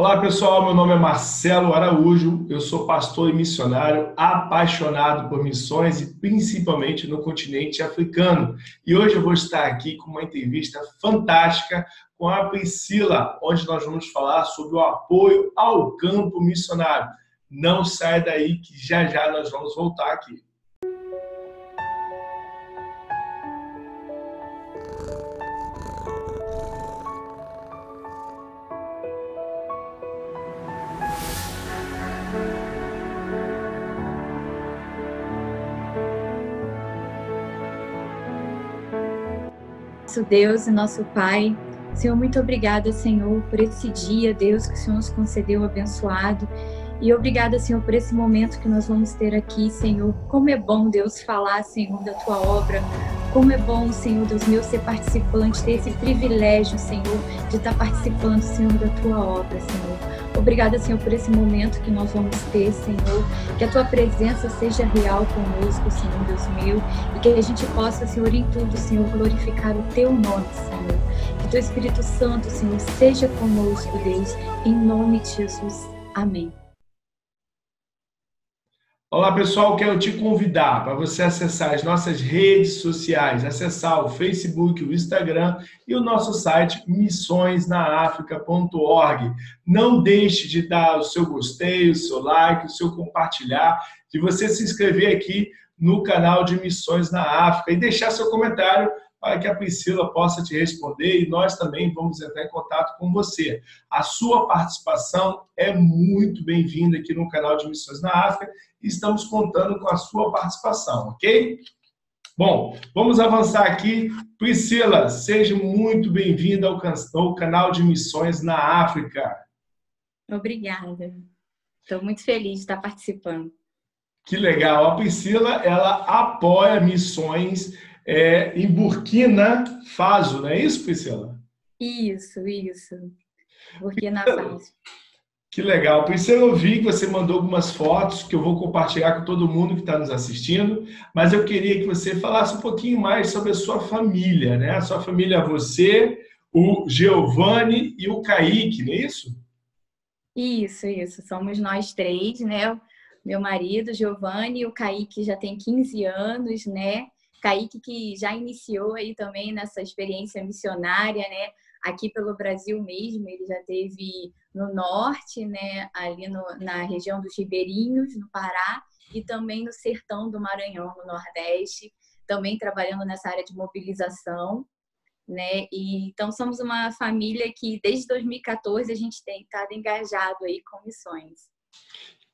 Olá pessoal, meu nome é Marcelo Araújo, eu sou pastor e missionário apaixonado por missões e principalmente no continente africano. E hoje eu vou estar aqui com uma entrevista fantástica com a Priscila, onde nós vamos falar sobre o apoio ao campo missionário. Não sai daí que já já nós vamos voltar aqui. Nosso Deus e nosso Pai, Senhor, muito obrigada, Senhor, por esse dia, Deus, que o Senhor nos concedeu abençoado. E obrigada, Senhor, por esse momento que nós vamos ter aqui, Senhor. Como é bom, Deus, falar, Senhor, da Tua obra. Como é bom, Senhor, Deus meu, ser participante, ter esse privilégio, Senhor, de estar participando, Senhor, da Tua obra, Senhor. Obrigada, Senhor, por esse momento que nós vamos ter, Senhor. Que a Tua presença seja real conosco, Senhor, Deus meu. E que a gente possa, Senhor, em tudo, Senhor, glorificar o Teu nome, Senhor. Que Teu Espírito Santo, Senhor, seja conosco, Deus. Em nome de Jesus. Amém. Olá pessoal, quero te convidar para você acessar as nossas redes sociais, acessar o Facebook, o Instagram e o nosso site missõesnaafrica.org. Não deixe de dar o seu gostei, o seu like, o seu compartilhar, de você se inscrever aqui no canal de Missões na África e deixar seu comentário para que a Priscila possa te responder e nós também vamos entrar em contato com você. A sua participação é muito bem-vinda aqui no canal de Missões na África e estamos contando com a sua participação, ok? Bom, vamos avançar aqui. Priscila, seja muito bem-vinda ao canal de Missões na África. Obrigada. Estou muito feliz de estar participando. Que legal. A Priscila, ela apoia missões em Burkina Faso, não é isso, Priscila? Isso. Burkina Faso. Que legal. Priscila, eu vi que você mandou algumas fotos que eu vou compartilhar com todo mundo que está nos assistindo, mas eu queria que você falasse um pouquinho mais sobre a sua família, né? A sua família, você, o Giovanni e o Kaique, não é isso? Isso. Somos nós três, né? Meu marido, Giovanni, e o Kaique já tem 15 anos, né? Kaique que já iniciou aí também nessa experiência missionária, né? Aqui pelo Brasil mesmo, ele já teve no norte, né? Ali na região dos Ribeirinhos, no Pará, e também no sertão do Maranhão, no Nordeste, também trabalhando nessa área de mobilização, né? E então somos uma família que desde 2014 a gente tem estado engajado aí com missões.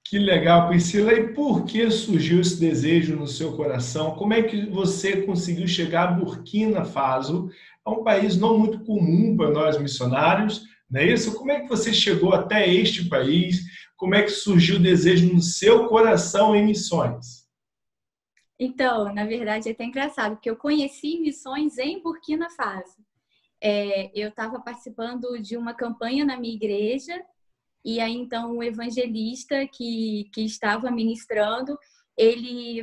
Que legal, Priscila. E por que surgiu esse desejo no seu coração? Como é que você conseguiu chegar a Burkina Faso? É um país não muito comum para nós missionários, não é isso? Como é que você chegou até este país? Como é que surgiu o desejo no seu coração em missões? Então, na verdade, é até engraçado, porque eu conheci missões em Burkina Faso. Eu estava participando de uma campanha na minha igreja, e aí, então, o evangelista que estava ministrando, ele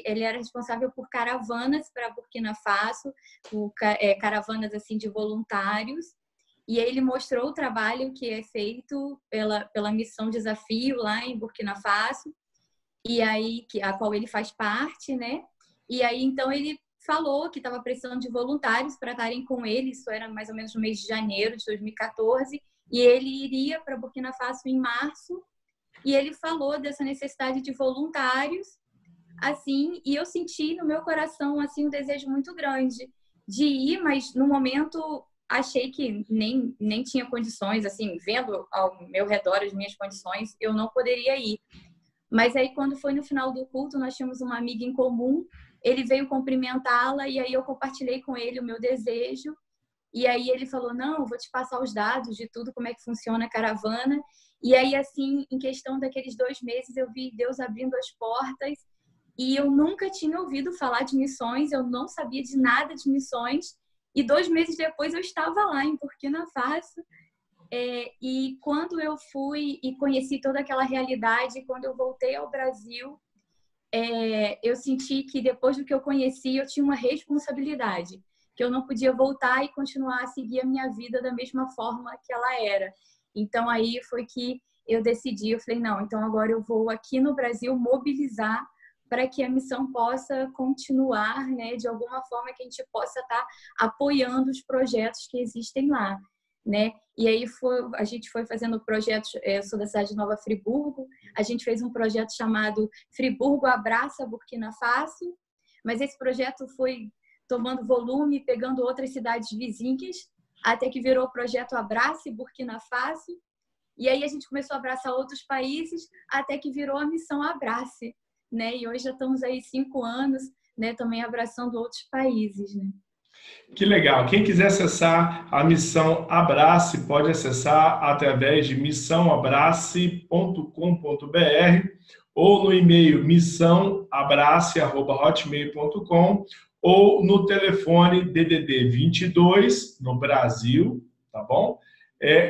era responsável por caravanas para Burkina Faso, caravanas assim de voluntários, e aí ele mostrou o trabalho que é feito pela Missão Desafio lá em Burkina Faso, e aí a qual ele faz parte, né? E aí, então, ele falou que estava precisando de voluntários para estarem com ele, isso era mais ou menos no mês de janeiro de 2014, e ele iria para Burkina Faso em março, e ele falou dessa necessidade de voluntários, assim, e eu senti no meu coração, assim, um desejo muito grande de ir, mas no momento achei que nem tinha condições, assim, vendo ao meu redor as minhas condições, eu não poderia ir. Mas aí, quando foi no final do culto, nós tínhamos uma amiga em comum, ele veio cumprimentá-la, e aí eu compartilhei com ele o meu desejo. E aí ele falou, não, vou te passar os dados de tudo, como é que funciona a caravana. E aí, assim, em questão daqueles 2 meses, eu vi Deus abrindo as portas. E eu nunca tinha ouvido falar de missões, eu não sabia de nada de missões. E 2 meses depois eu estava lá em Burkina Faso. E quando eu fui e conheci toda aquela realidade, quando eu voltei ao Brasil, eu senti que depois do que eu conheci, eu tinha uma responsabilidade, que eu não podia voltar e continuar a seguir a minha vida da mesma forma que ela era. Então aí foi que eu decidi, eu falei, não, então agora eu vou aqui no Brasil mobilizar para que a missão possa continuar, né, de alguma forma que a gente possa estar apoiando os projetos que existem lá, né? E aí a gente foi fazendo projetos, eu sou da cidade de Nova Friburgo, a gente fez um projeto chamado Friburgo Abraça Burkina Faso, mas esse projeto foi tomando volume, pegando outras cidades vizinhas, até que virou o projeto Abrace Burkina Faso. E aí a gente começou a abraçar outros países, até que virou a missão Abrace, né? E hoje já estamos aí 5 anos, né? Também abraçando outros países, né? Que legal. Quem quiser acessar a missão Abrace, pode acessar através de missãoabrace.com.br ou no e-mail missãoabrace@hotmail.com ou no telefone DDD 22 no Brasil, tá bom?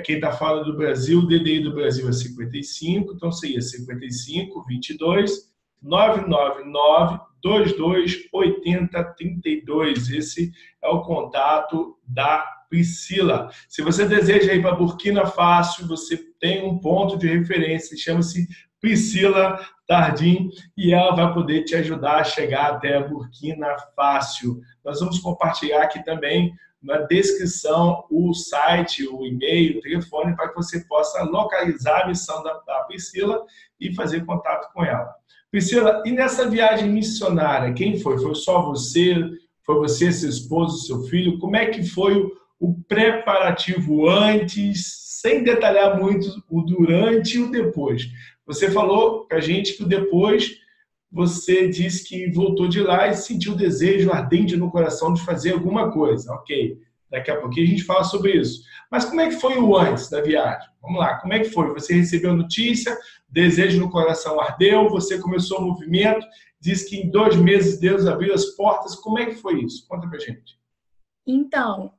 Quem está fora do Brasil, o DDI do Brasil é 55, então seria 55 22 999 22 80 32. Esse é o contato da Priscila. Se você deseja ir para Burkina Faso, você tem um ponto de referência, chama-se Priscila Tardim, e ela vai poder te ajudar a chegar até Burkina Faso. Nós vamos compartilhar aqui também na descrição o site, o e-mail, o telefone, para que você possa localizar a missão da Priscila e fazer contato com ela. Priscila, e nessa viagem missionária, quem foi? Foi só você? Foi você, seu esposo, seu filho? Como é que foi o preparativo antes, sem detalhar muito o durante e o depois? Você falou para a gente que o depois, você disse que voltou de lá e sentiu o desejo ardente no coração de fazer alguma coisa. Ok, daqui a pouquinho a gente fala sobre isso. Mas como é que foi o antes da viagem? Vamos lá, como é que foi? Você recebeu a notícia, desejo no coração ardeu, você começou o movimento, disse que em 2 meses Deus abriu as portas. Como é que foi isso? Conta pra gente. Então,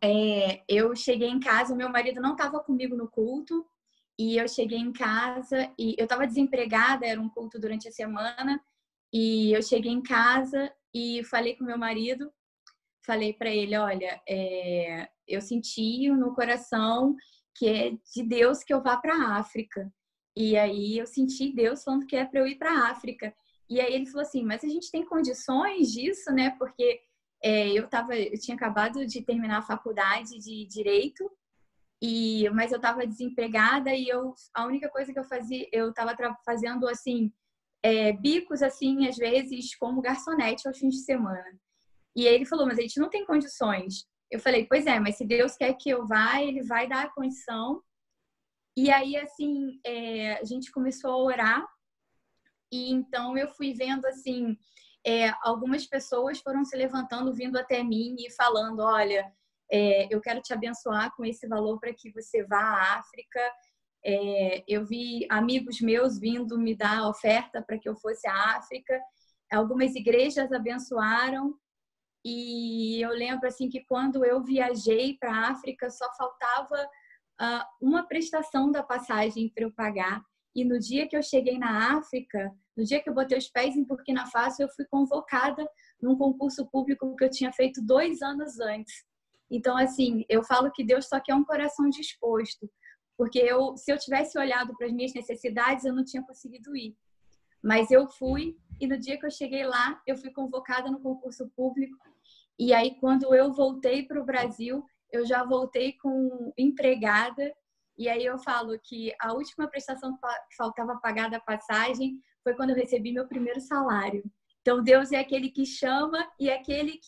eu cheguei em casa, meu marido não estava comigo no culto, e eu cheguei em casa e eu estava desempregada, era um culto durante a semana, e eu cheguei em casa e falei com meu marido, falei para ele, olha, eu senti no coração que é de Deus que eu vá para a África. E aí eu senti Deus falando que é para eu ir para a África. E aí ele falou assim, mas a gente tem condições disso, né? Porque eu tinha acabado de terminar a faculdade de Direito, mas eu estava desempregada e a única coisa que eu fazia, eu estava fazendo assim, bicos assim, às vezes, como garçonete aos fins de semana. E aí ele falou, mas a gente não tem condições. Eu falei, pois é, mas se Deus quer que eu vá, Ele vai dar a condição. E aí, assim, a gente começou a orar. E então eu fui vendo, assim, algumas pessoas foram se levantando, vindo até mim e falando, olha, eu quero te abençoar com esse valor para que você vá à África. Eu vi amigos meus vindo me dar oferta para que eu fosse à África. Algumas igrejas abençoaram. E eu lembro assim que quando eu viajei para a África só faltava uma prestação da passagem para eu pagar. E no dia que eu cheguei na África, no dia que eu botei os pés em Burkina Faso, eu fui convocada num concurso público que eu tinha feito 2 anos antes. Então, assim, eu falo que Deus só quer um coração disposto. Porque se eu tivesse olhado para as minhas necessidades, eu não tinha conseguido ir. Mas eu fui, e no dia que eu cheguei lá, eu fui convocada no concurso público. E aí, quando eu voltei para o Brasil, eu já voltei com empregada. E aí eu falo que a última prestação que faltava pagar da passagem foi quando eu recebi meu primeiro salário. Então, Deus é aquele que chama e é aquele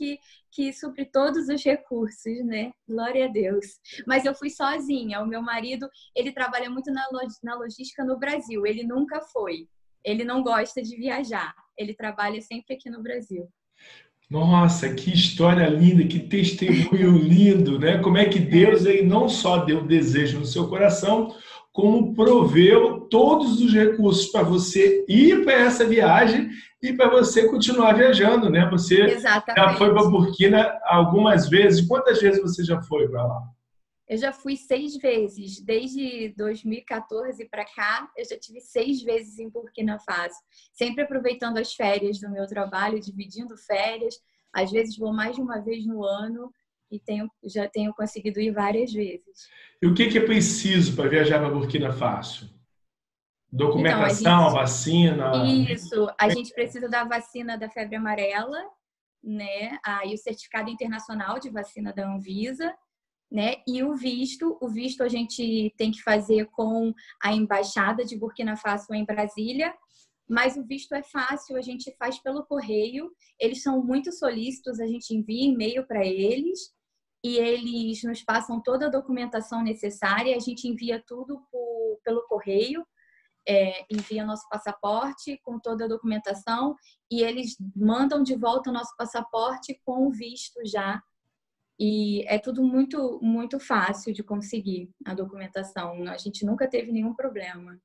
que supre todos os recursos, né? Glória a Deus. Mas eu fui sozinha. O meu marido, ele trabalha muito na logística no Brasil. Ele nunca foi. Ele não gosta de viajar. Ele trabalha sempre aqui no Brasil. Nossa, que história linda, que testemunho lindo, né? Como é que Deus ele não só deu desejo no seu coração, como proveu todos os recursos para você ir para essa viagem e para você continuar viajando, né? Você Exatamente. já foi para Burkina algumas vezes. Quantas vezes você já foi para lá? Eu já fui 6 vezes. Desde 2014 para cá, eu já tive 6 vezes em Burkina Faso. Sempre aproveitando as férias do meu trabalho, dividindo férias. Às vezes vou mais de uma vez no ano. e já tenho conseguido ir várias vezes. E o que é preciso para viajar para Burkina Faso? Então, Documentação, vacina? isso, a gente precisa da vacina da febre amarela, né? E o certificado internacional de vacina da Anvisa, né? E o visto a gente tem que fazer com a embaixada de Burkina Faso em Brasília, mas o visto é fácil, a gente faz pelo correio. Eles são muito solícitos, a gente envia e-mail para eles e eles nos passam toda a documentação necessária, a gente envia tudo pelo correio. Envia nosso passaporte com toda a documentação e eles mandam de volta o nosso passaporte com o visto já. E é tudo muito, muito fácil de conseguir a documentação. A gente nunca teve nenhum problema.